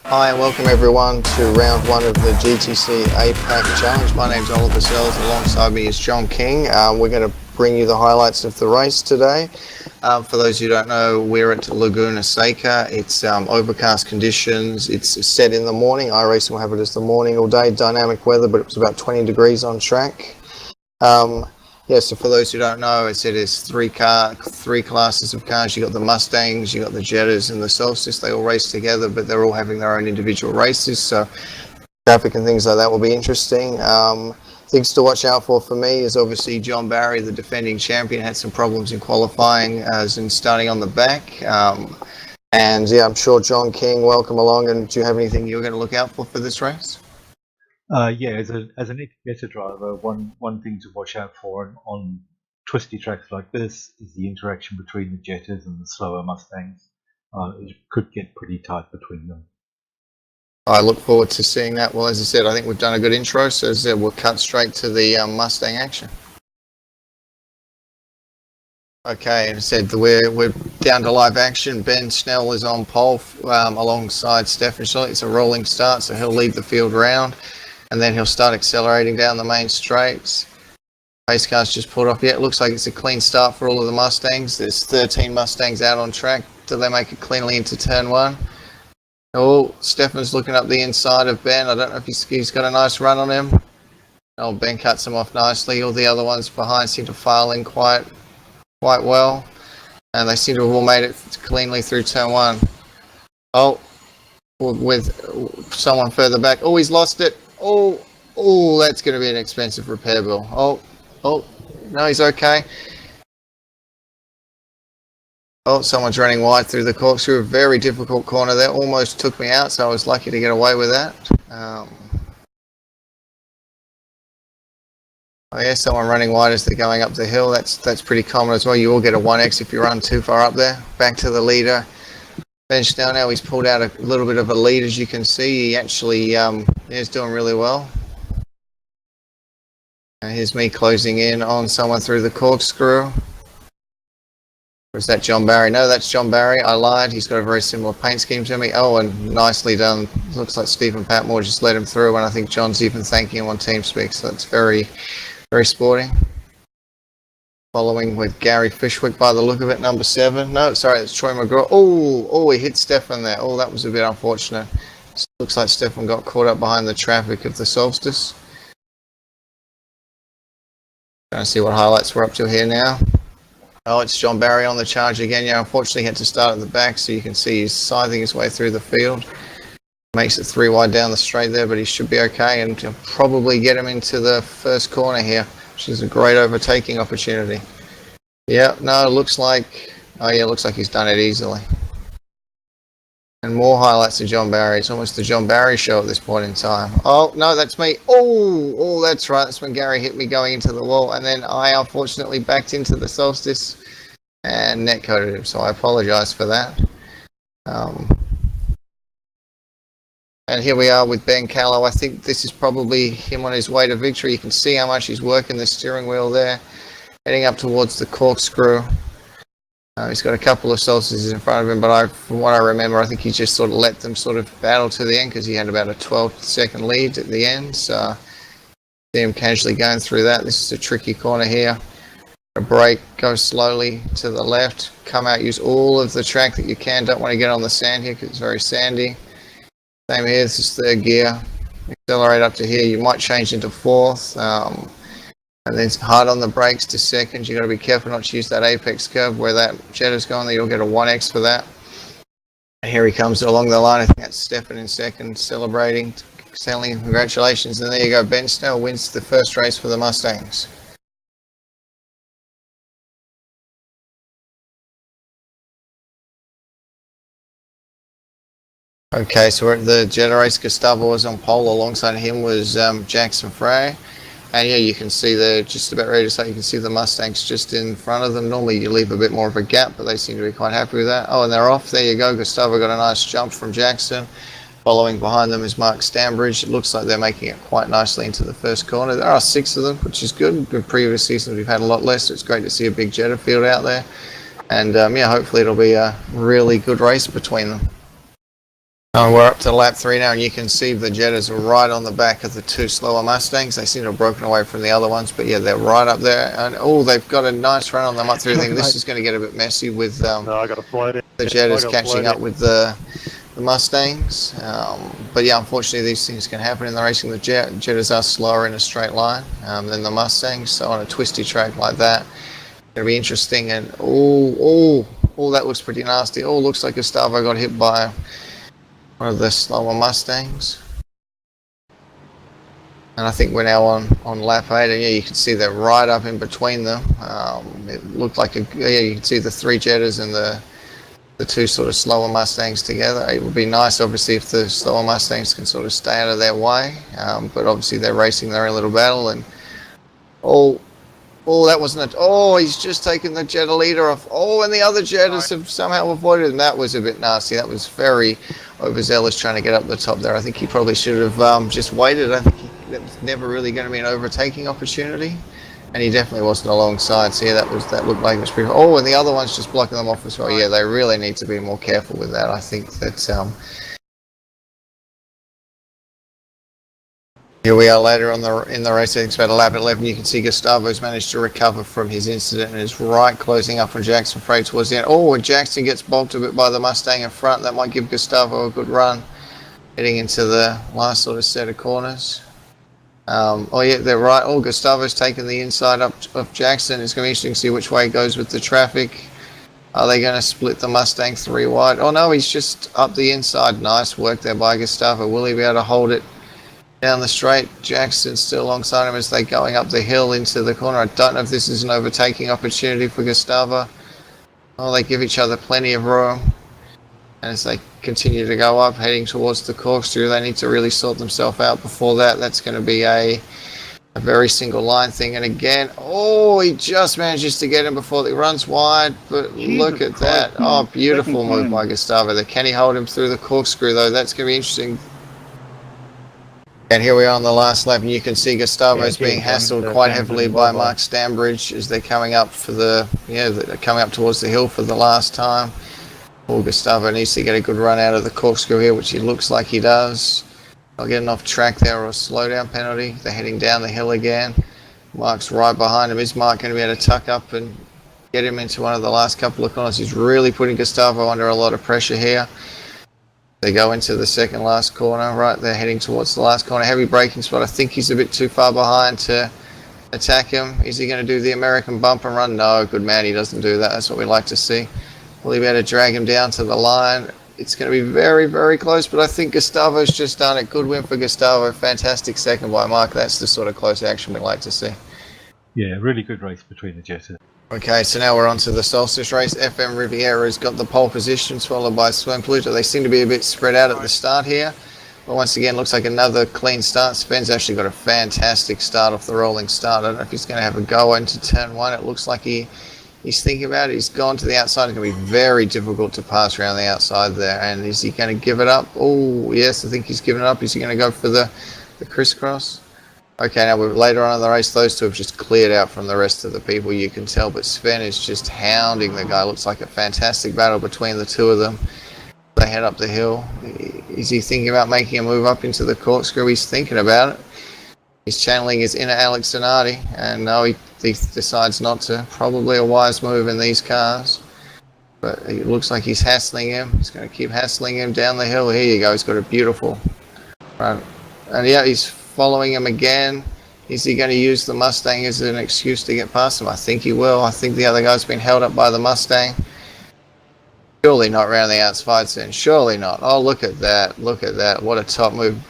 Hi and welcome everyone to round one of the GTC APAC Challenge. My name's Oliver Sells, alongside me is John King. We're going to bring you the highlights of the race today. For those who don't know, we're at Laguna. It's overcast conditions. It's set in the morning. iRacing will have it as the morning all day, dynamic weather, but it was about 20 degrees on track. So for those who don't know, I said there's three classes of cars. You got the Mustangs, you got the Jettas, and the Solstice. They all race together, but they're all having their own individual races. So traffic and things like that will be interesting. Things to watch out for me is obviously John Barry, the defending champion, had some problems in qualifying, as in starting on the back. I'm sure John King, welcome along. And do you have anything you're going to look out for this race? As an ex-Jetta driver, one thing to watch out for on twisty tracks like this is the interaction between the Jettas and the slower Mustangs. It could get pretty tight between them. I look forward to seeing that. Well, as I said, I think we've done a good intro, so as I said, we'll cut straight to the Mustang action. Okay, as I said, we're down to live action. Ben Snell is on pole alongside Stefan Schultz. It's a rolling start, so he'll lead the field round. And then he'll start accelerating down the main straights. Pace car's just pulled off. Yeah, it looks like it's a clean start for all of the Mustangs. There's 13 Mustangs out on track. Do they make it cleanly into turn one? Oh, Stefan's looking up the inside of Ben. I don't know if he's got a nice run on him. Oh, Ben cuts him off nicely. All the other ones behind seem to file in quite well. And they seem to have all made it cleanly through turn one. Oh, with someone further back. Oh, he's lost it. Oh, that's going to be an expensive repair bill. Oh, no, he's okay. Oh, someone's running wide through the corkscrew. A very difficult corner there. Almost took me out, so I was lucky to get away with that. Someone running wide as they're going up the hill. That's pretty common as well. You all get a 1x if you run too far up there. Back to the leader. Bench down now. He's pulled out a little bit of a lead, as you can see. He actually is doing really well. Here's me closing in on someone through the corkscrew. Or is that John Barry? No, that's John Barry. I lied. He's got a very similar paint scheme to me. Oh, and nicely done. Looks like Stephen Patmore just let him through, and I think John's even thanking him on TeamSpeak. So that's very, very sporting. Following with Gary Fishwick by the look of it, number 7. No, sorry, it's Troy McGraw. Oh, he hit Stefan there. Oh, that was a bit unfortunate. Looks like Stefan got caught up behind the traffic of the Solstice. Trying to see what highlights we're up to here now. Oh, it's John Barry on the charge again. Yeah, unfortunately he had to start at the back, so you can see he's scything his way through the field. Makes it 3 wide down the straight there, but he should be okay, and he'll probably get him into the first corner here, which is a great overtaking opportunity. Yeah, no, looks like he's done it easily. And more highlights of John Barry. It's almost the John Barry show at this point in time. Oh, no, that's me. Oh, that's right. That's when Gary hit me going into the wall. And then I unfortunately backed into the Solstice and net coated him. So I apologize for that. And here we are with Ben Callow. I think this is probably him on his way to victory. You can see how much he's working the steering wheel there. Heading up towards the corkscrew. He's got a couple of Solstices in front of him, but from what I remember, I think he just sort of let them sort of battle to the end because he had about a 12-second lead at the end. So see him casually going through that. This is a tricky corner here. A brake, go slowly to the left, come out, use all of the track that you can. Don't want to get on the sand here because it's very sandy. Same here, this is third gear. Accelerate up to here. You might change into fourth. And then hard on the brakes to second. You've got to be careful not to use that apex curve where that Jetta's going there. You'll get a 1x for that. And here he comes along the line. I think that's Stefan in second, celebrating. Congratulations. And there you go. Ben Snell wins the first race for the Mustangs. Okay, so we're at the Jetta race. Gustavo was on pole. Alongside him was Jackson Frey. And yeah, you can see they're just about ready to start. You can see the Mustangs just in front of them. Normally you leave a bit more of a gap, but they seem to be quite happy with that. Oh, and they're off. There you go. Gustavo got a nice jump from Jackson. Following behind them is Mark Stambridge. It looks like they're making it quite nicely into the first corner. There are 6 of them, which is good. In previous seasons we've had a lot less, so it's great to see a big Jetta field out there. And yeah, hopefully it'll be a really good race between them. We're up to lap 3 now, and you can see the Jettas are right on the back of the 2 slower Mustangs. They seem to have broken away from the other ones, but yeah, they're right up there. And they've got a nice run on them up through the thing. This is going to get a bit messy with No, I got a flight in. the Jettas catching up with the Mustangs. But yeah, unfortunately, these things can happen in the racing. The Jettas are slower in a straight line than the Mustangs, so on a twisty track like that, it'll be interesting. And that looks pretty nasty. Looks like Gustavo got hit by one of the slower Mustangs. And I think we're now on lap 8, and yeah, you can see they're right up in between them. It looked like you can see the 3 Jettas and the 2 sort of slower Mustangs together. It would be nice, obviously, if the slower Mustangs can sort of stay out of their way, but obviously they're racing their own little battle. And that wasn't it. He's just taken the Jetta leader off. And the other Jettas have somehow avoided, and that was a bit nasty. That was very overzealous trying to get up the top there. I think he probably should have just waited. I think that was never really going to be an overtaking opportunity, and he definitely wasn't alongside. So yeah, that looked like it was pretty. And the other one's just blocking them off as well. Yeah, they really need to be more careful with that. I think that here we are later in the race. I think it's about lap 11. You can see Gustavo's managed to recover from his incident and is right closing up on Jackson Frey towards the end. And Jackson gets bogged a bit by the Mustang in front. That might give Gustavo a good run heading into the last sort of set of corners. Yeah, they're right. Gustavo's taken the inside up of Jackson. It's going to be interesting to see which way he goes with the traffic. Are they going to split the Mustang 3 wide? No, he's just up the inside. Nice work there by Gustavo. Will he be able to hold it down the straight? Jackson's still alongside him as they're going up the hill into the corner. I don't know if this is an overtaking opportunity for Gustavo. They give each other plenty of room. And as they continue to go up, heading towards the corkscrew, they need to really sort themselves out before that. That's going to be a very single line thing. And again, he just manages to get him before he runs wide. But look at that. Beautiful move by Gustavo there. Can he hold him through the corkscrew, though? That's going to be interesting. And here we are on the last lap, and you can see Gustavo's being hassled quite heavily by Mark Stambridge as they're coming up they're coming up towards the hill for the last time. Gustavo needs to get a good run out of the corkscrew here, which he looks like he does. They'll get an off track there or a slowdown penalty. They're heading down the hill again. Mark's right behind him. Is Mark going to be able to tuck up and get him into one of the last couple of corners? He's really putting Gustavo under a lot of pressure here. They go into the second last corner, right? They're heading towards the last corner. Heavy braking spot. I think he's a bit too far behind to attack him. Is he going to do the American bump and run? No, good man, he doesn't do that. That's what we like to see. Will he be able to drag him down to the line? It's going to be very, very close, but I think Gustavo's just done it. Good win for Gustavo. Fantastic second by Mark. That's the sort of close action we like to see. Yeah, really good race between the Jettas. Okay, so now we're on to the Solstice race. FM Riviera's got the pole position, followed by Sven Pluto. They seem to be a bit spread out at the start here. But once again, looks like another clean start. Sven's actually got a fantastic start off the rolling start. I don't know if he's going to have a go into turn 1. It looks like he's thinking about it. He's gone to the outside. It's going to be very difficult to pass around the outside there. And is he going to give it up? Yes, I think he's given it up. Is he going to go for the crisscross? Okay, now later on in the race, those two have just cleared out from the rest of the people, you can tell. But Sven is just hounding the guy. Looks like a fantastic battle between the two of them. They head up the hill. Is he thinking about making a move up into the corkscrew? He's thinking about it. He's channeling his inner Alex Zanardi, and no, he decides not to. Probably a wise move in these cars. But it looks like he's hassling him. He's going to keep hassling him down the hill. Here you go. He's got a beautiful run. And yeah, he's following him again. Is he going to use the Mustang as an excuse to get past him? I think he will. I think the other guy's been held up by the Mustang. Surely not round the outside then. Surely not. Look at that. Look at that. What a top move.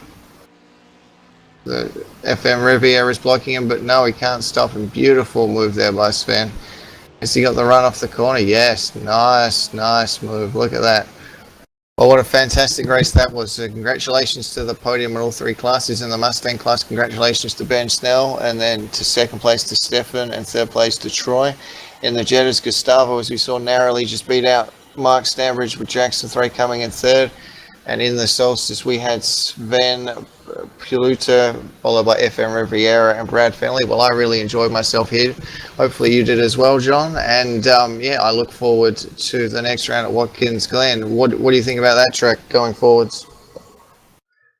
The FM Riviera is blocking him, but no, he can't stop him. Beautiful move there by Sven. Has he got the run off the corner? Yes. Nice move. Look at that. Well, what a fantastic race that was. Congratulations to the podium in all 3 classes. In the Mustang class, congratulations to Ben Snell, and then to second place to Stefan, and third place to Troy. In the Jettas, Gustavo, as we saw, narrowly just beat out Mark Stambridge, with Jackson 3 coming in third. And in the Solstice, we had Sven Puluta, followed by FM Riviera and Brad Fenley. Well, I really enjoyed myself here. Hopefully you did as well, John. And yeah, I look forward to the next round at Watkins Glen. What do you think about that track going forwards?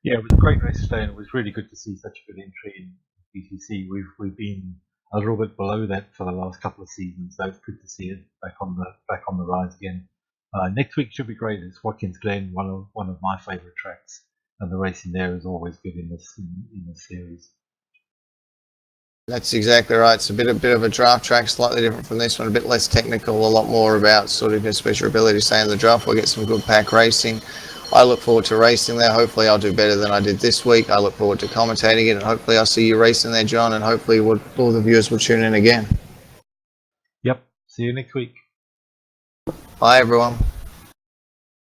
Yeah, it was a great race today, and it was really good to see such a good entry in BTC. We've been a little bit below that for the last couple of seasons, so it's good to see it back on the rise again. Next week should be great. It's Watkins Glen, one of my favourite tracks, and the racing there is always good in this series. That's exactly right. It's a bit of a draft track, slightly different from this one, a bit less technical, a lot more about sort of your special ability. Say in the draft, we'll get some good pack racing. I look forward to racing there. Hopefully I'll do better than I did this week. I look forward to commentating it, and hopefully I'll see you racing there, John, and hopefully all the viewers will tune in again. Yep. See you next week. Bye, everyone.